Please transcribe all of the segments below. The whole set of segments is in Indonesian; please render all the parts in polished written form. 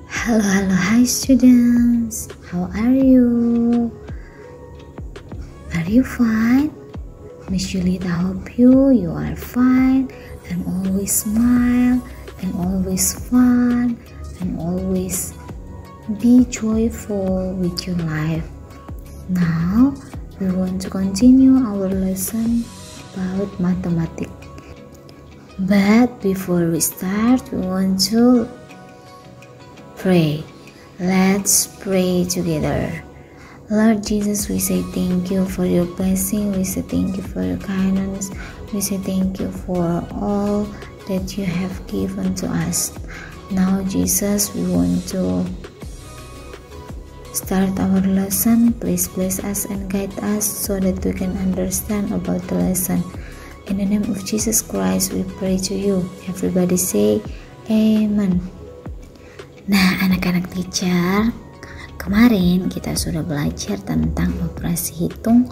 Hello, hi students. How are you? Are you fine? Miss Julita hope you are fine and always smile and always fun and always be joyful with your life. Now we want to continue our lesson about mathematics. But before we start, we want to pray. Let's pray together. Lord Jesus, we say thank you for your blessing. We say thank you for your kindness. We say thank you for all that you have given to us. Now, Jesus, we want to start our lesson. Please bless us and guide us so that we can understand about the lesson. In the name of Jesus Christ, we pray to you. Everybody say Amen. Nah, anak-anak teacher, kemarin kita sudah belajar tentang operasi hitung,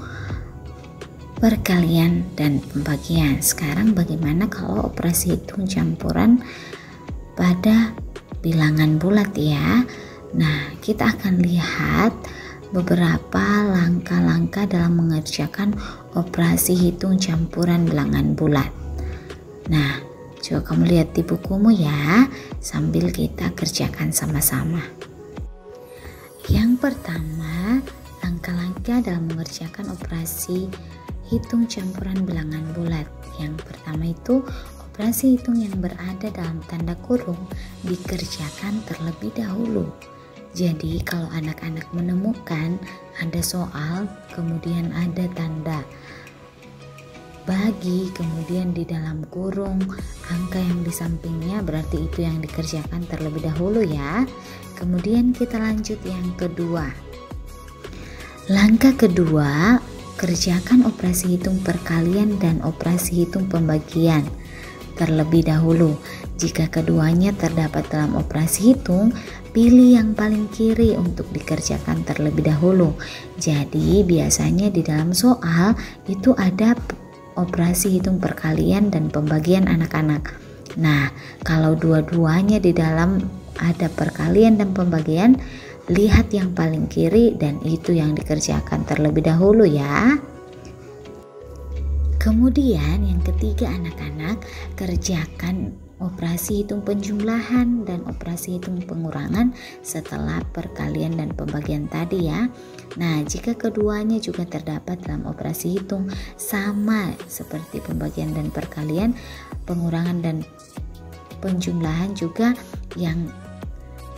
perkalian, dan pembagian. Sekarang bagaimana kalau operasi hitung campuran pada bilangan bulat ya? Nah, kita akan lihat beberapa langkah-langkah dalam mengerjakan operasi hitung campuran bilangan bulat. Nah, coba kamu lihat di bukumu ya, sambil kita kerjakan sama-sama. Yang pertama, langkah-langkah dalam mengerjakan operasi hitung campuran bilangan bulat. Yang pertama itu, operasi hitung yang berada dalam tanda kurung dikerjakan terlebih dahulu. Jadi kalau anak-anak menemukan ada soal, kemudian ada tanda bagi, kemudian di dalam kurung angka yang di sampingnya, berarti itu yang dikerjakan terlebih dahulu ya. Kemudian kita lanjut yang kedua. Langkah kedua, kerjakan operasi hitung perkalian dan operasi hitung pembagian terlebih dahulu. Jika keduanya terdapat dalam operasi hitung, pilih yang paling kiri untuk dikerjakan terlebih dahulu. Jadi biasanya di dalam soal itu ada operasi hitung perkalian dan pembagian anak-anak. Nah, kalau dua-duanya di dalam ada perkalian dan pembagian, lihat yang paling kiri dan itu yang dikerjakan terlebih dahulu ya. Kemudian yang ketiga anak-anak, kerjakan operasi hitung penjumlahan dan operasi hitung pengurangan setelah perkalian dan pembagian tadi ya. Nah, jika keduanya juga terdapat dalam operasi hitung sama seperti pembagian dan perkalian, pengurangan dan penjumlahan juga yang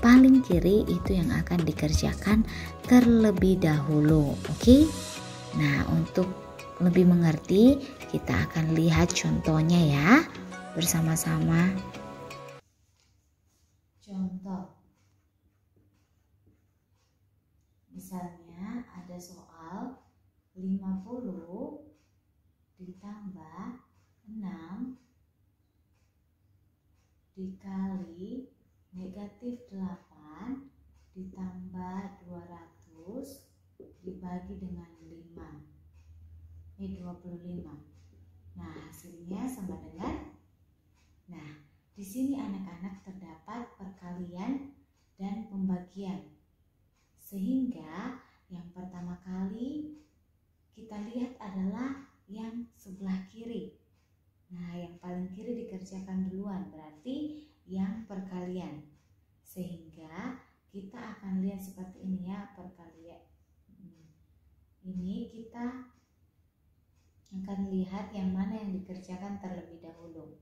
paling kiri itu yang akan dikerjakan terlebih dahulu. Oke? Nah, untuk lebih mengerti, kita akan lihat contohnya ya bersama-sama. Contoh, misalnya ada soal 50 ditambah 6 dikali negatif 8 ditambah 200 dibagi dengan 25. Nah, hasilnya sama dengan, nah, di sini anak-anak terdapat perkalian dan pembagian. Sehingga yang pertama kali kita lihat adalah yang sebelah kiri. Nah, yang paling kiri dikerjakan duluan, berarti yang perkalian. Sehingga kita akan lihat seperti ini ya, perkalian. Ini kita akan lihat yang mana yang dikerjakan terlebih dahulu.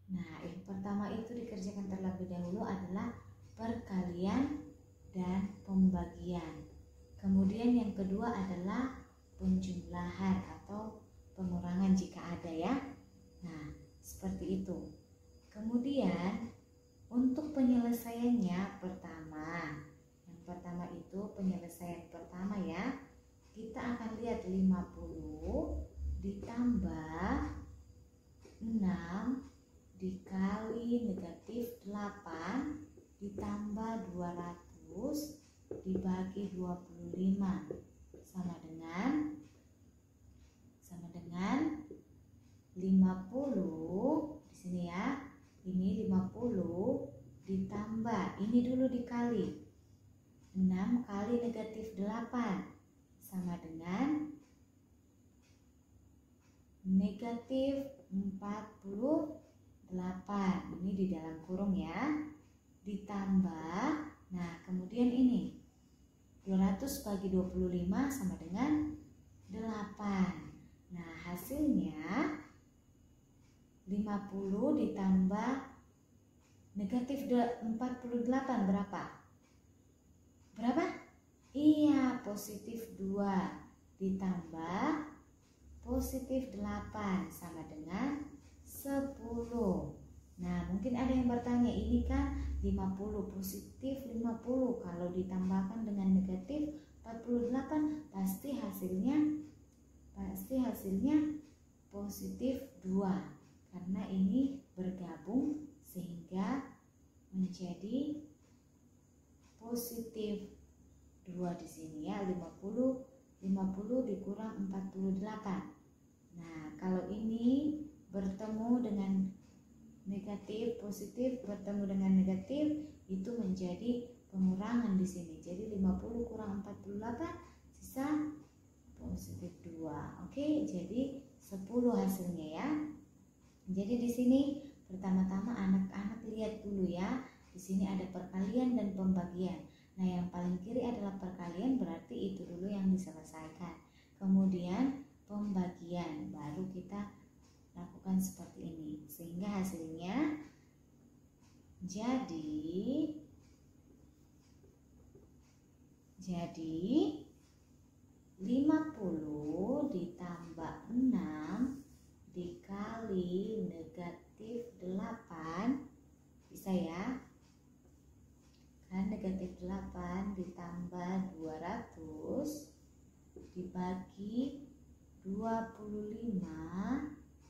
Nah, yang pertama itu dikerjakan terlebih dahulu adalah perkalian dan pembagian. Kemudian yang kedua adalah penjumlahan atau pengurangan jika ada ya. Nah, seperti itu. Kemudian untuk penyelesaiannya yang pertama itu penyelesaian pertama ya. Kita akan lihat 50 ditambah 6 dikali negatif 8 ditambah 200 dibagi 25 sama dengan 50 di sini ya. Ini 50 ditambah, ini dulu dikali 6 kali negatif 8 sama dengan negatif 48. Ini di dalam kurung ya. Ditambah, nah kemudian ini 200 bagi 25 sama dengan 8. Nah hasilnya 50 ditambah negatif 48 berapa? Berapa? Iya, positif 2 ditambah positif 8 sama dengan 10. Nah, mungkin ada yang bertanya, ini kan 50 positif 50, kalau ditambahkan dengan negatif 48 pasti hasilnya positif 2 karena ini bergabung sehingga menjadi positif 2 di sini ya. 50 dikurang 48. Nah, kalau ini bertemu dengan negatif, positif bertemu dengan negatif, itu menjadi pengurangan di sini. Jadi 50 kurang 48 sisa positif 2. Oke, jadi 10 hasilnya ya. Jadi di sini pertama-tama anak-anak lihat dulu ya. Di sini ada perkalian dan pembagian. Nah, yang paling kiri adalah perkalian, berarti itu dulu yang diselesaikan. Kemudian pembagian, baru kita lakukan seperti ini. Sehingga hasilnya jadi 50 ditambah 6 dikali negatif 8, bisa ya, kan negatif 8 ditambah 200 dibagi 25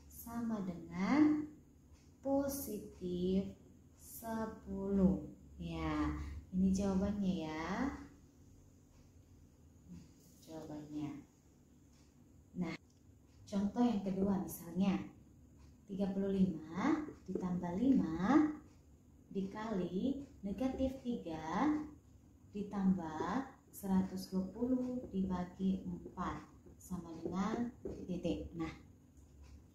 sama dengan positif 10. Ya, ini jawabannya ya. Jawabannya. Nah, contoh yang kedua misalnya 35 ditambah 5 dikali negatif 3 ditambah 120 dibagi 4 sama dengan titik. Nah,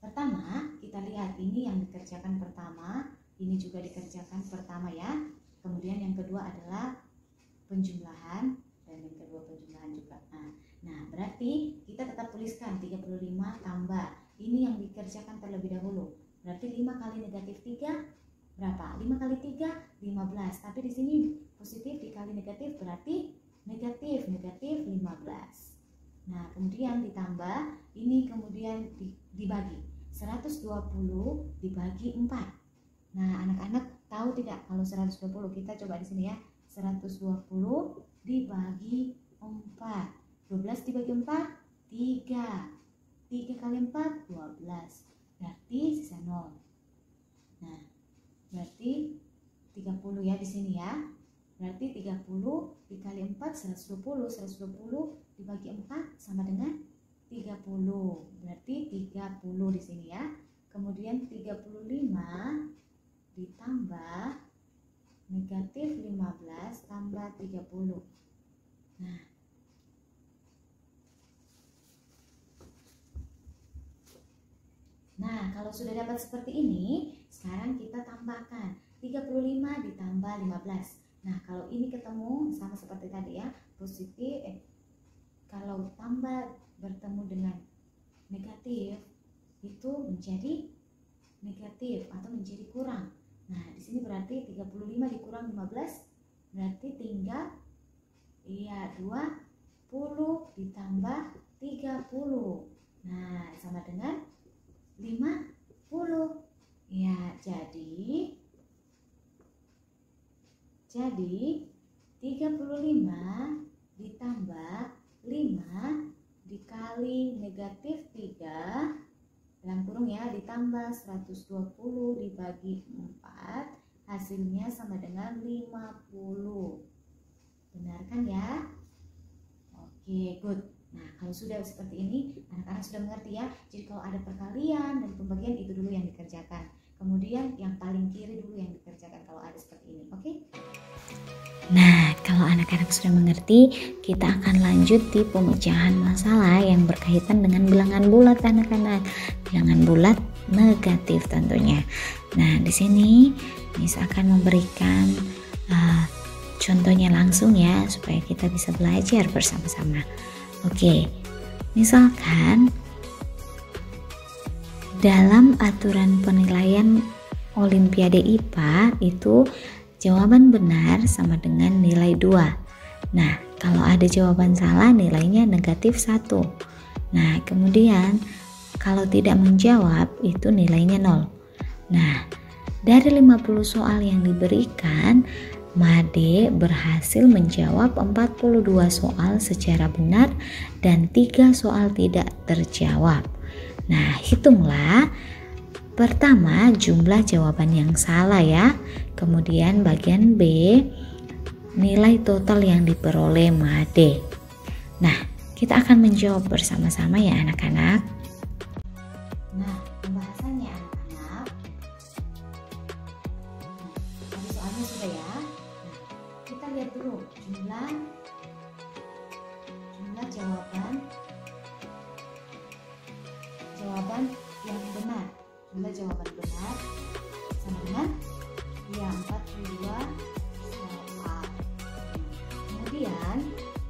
pertama kita lihat ini yang dikerjakan pertama, ini juga dikerjakan pertama ya. Kemudian yang kedua adalah penjumlahan dan yang kedua penjumlahan juga. Nah, berarti kita tetap tuliskan 35 tambah ini yang dikerjakan terlebih dahulu. Berarti 5 kali negatif 3 berapa? 5 kali 3 15. Tapi di sini positif dikali negatif berarti negatif 15. Nah, kemudian ditambah ini, kemudian dibagi 120 dibagi 4. Nah, anak-anak tahu tidak kalau 120? Kita coba di sini ya. 120 dibagi 4. 12 dibagi 4 3. 3 kali 4 12. Berarti sisa 0. Nah, berarti 30 ya di sini ya. Berarti 30 dikali 4 120. 120 dibagi 4 sama dengan 30. Berarti 30 di sini ya. Kemudian 35 ditambah negatif 15 tambah 30. Nah, kalau sudah dapat seperti ini, sekarang kita tambahkan 35 ditambah 15. Nah, kalau ini ketemu sama seperti tadi ya, positif, kalau tambah bertemu dengan negatif, itu menjadi negatif atau menjadi kurang. Nah, di sini berarti 35 dikurang 15, berarti tinggal 20 ditambah 30. Nah, sama dengan 50. Ya, jadi 35 ditambah 5 dikali negatif 3 dalam kurung ya, ditambah 120 dibagi 4, hasilnya sama dengan 50. Benar kan ya? Oke, good. Nah, kalau sudah seperti ini, anak-anak sudah mengerti ya. Jadi kalau ada perkalian dan pembagian itu dulu yang dikerjakan. Kemudian yang paling kiri dulu yang dikerjakan kalau ada seperti ini, oke? Nah, kalau anak-anak sudah mengerti, kita akan lanjut di pemecahan masalah yang berkaitan dengan bilangan bulat anak-anak. Bilangan bulat negatif tentunya. Nah, di sini Miss akan memberikan contohnya langsung ya, supaya kita bisa belajar bersama-sama. Oke, misalkan dalam aturan penilaian Olimpiade IPA itu jawaban benar sama dengan nilai 2. Nah, kalau ada jawaban salah nilainya negatif 1. Nah, kemudian kalau tidak menjawab itu nilainya 0. Nah, dari 50 soal yang diberikan, Made berhasil menjawab 42 soal secara benar dan 3 soal tidak terjawab. Nah, hitunglah. Pertama, jumlah jawaban yang salah ya. Kemudian bagian B, nilai total yang diperoleh Made. Nah, kita akan menjawab bersama-sama ya anak-anak. Nah, pembahasannya anak-anak. Nah, soalnya sudah ya. Nah, kita lihat dulu jumlah jawaban yang benar. Jumlah jawaban benar sama dengan 42 soal. Kemudian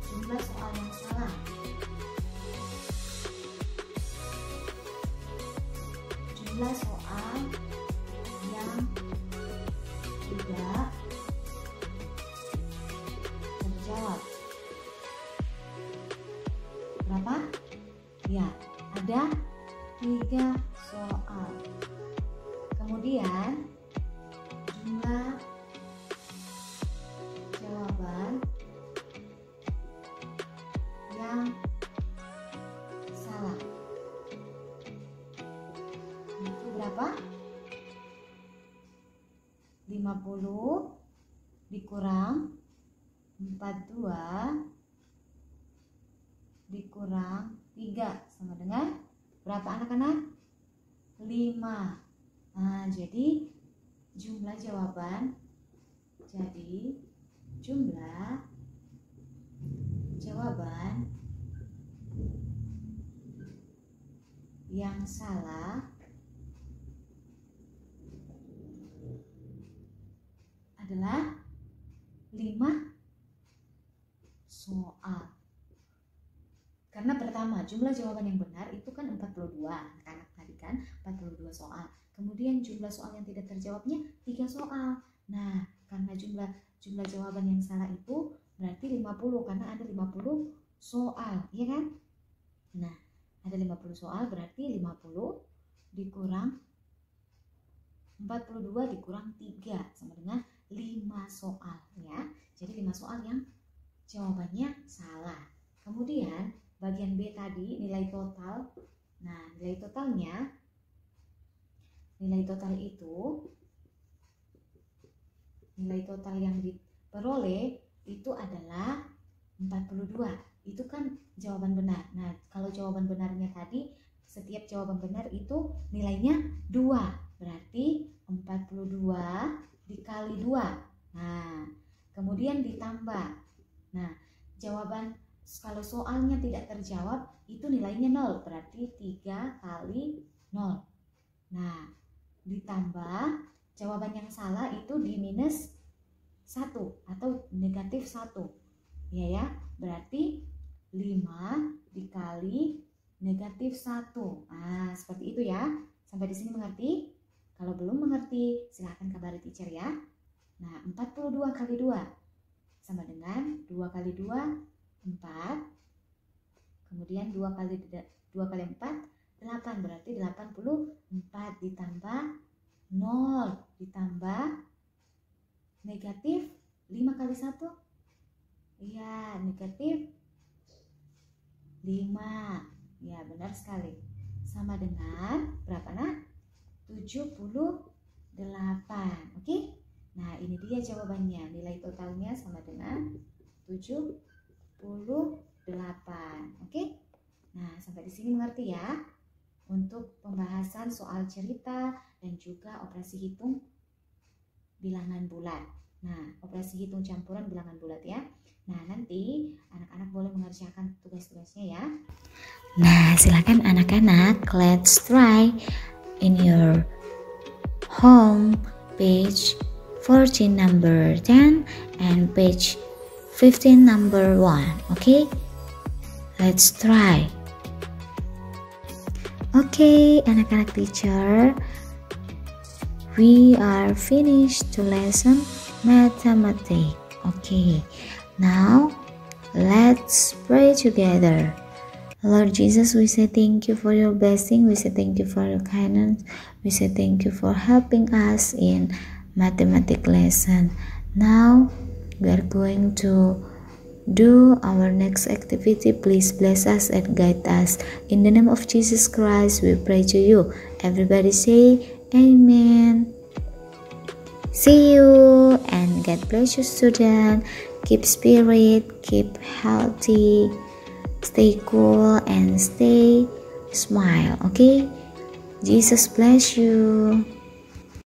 jumlah soal yang salah. Jumlah soal yang tidak terjawab. Berapa? Ya, ada 3 soal. Kemudian jumlah jawaban yang salah itu berapa? 50 dikurang 42 dikurang 3 sama dengan berapa anak-anak? 5. Nah, jadi jumlah jawaban yang salah adalah 5 soal. Karena pertama, jumlah jawaban yang benar itu kan 42, anak-anak tadi kan 42 soal. Kemudian jumlah soal yang tidak terjawabnya 3 soal. Nah, karena jumlah jawaban yang salah itu berarti 50 karena ada 50 soal, ya kan? Nah, ada 50 soal berarti 50 dikurang 42 dikurang 3 sama dengan 5 soal ya. Jadi 5 soal yang jawabannya salah. Kemudian bagian B tadi nilai total. Nah, nilai total yang diperoleh itu adalah 42. Itu kan jawaban benar. Nah, kalau jawaban benarnya tadi setiap jawaban benar itu nilainya 2. Berarti 42 dikali 2. Nah, kemudian ditambah. Nah, jawaban kalau soalnya tidak terjawab itu nilainya 0, berarti 3 kali 0. Nah, ditambah jawaban yang salah itu di minus 1 atau negatif 1. Ya, berarti 5 dikali negatif 1. Nah, seperti itu ya. Sampai di sini mengerti? Kalau belum mengerti, silahkan kabari teacher ya. Nah, 42 kali 2 sama dengan 2 kali 2 4, kemudian 2 kali 4 8, berarti 84 ditambah 0 ditambah negatif 5 kali 1, iya negatif 5, ya benar sekali, sama dengan berapa nak? 78. Oke? Nah, ini dia jawabannya, nilai totalnya sama dengan 78. Oke? Nah, sampai di sini mengerti ya? Untuk pembahasan soal cerita dan juga operasi hitung bilangan bulat. Nah, operasi hitung campuran bilangan bulat ya. Nah, nanti anak-anak boleh mengerjakan tugas-tugasnya ya. Nah, silakan anak-anak, let's try in your home page 14 number 10 and page 15 number 1. Okay? Let's try. Okay, anak-anak teacher, we are finished to lesson mathematics. Okay, now let's pray together. Lord Jesus, we say thank you for your blessing. We say thank you for your kindness. We say thank you for helping us in mathematics lesson. Now we are going to do our next activity. Please bless us and guide us. In the name of Jesus Christ, we pray to you. Everybody say amen. See you and God bless you, student. Keep spirit, keep healthy, stay cool and stay smile. Okay, Jesus bless you.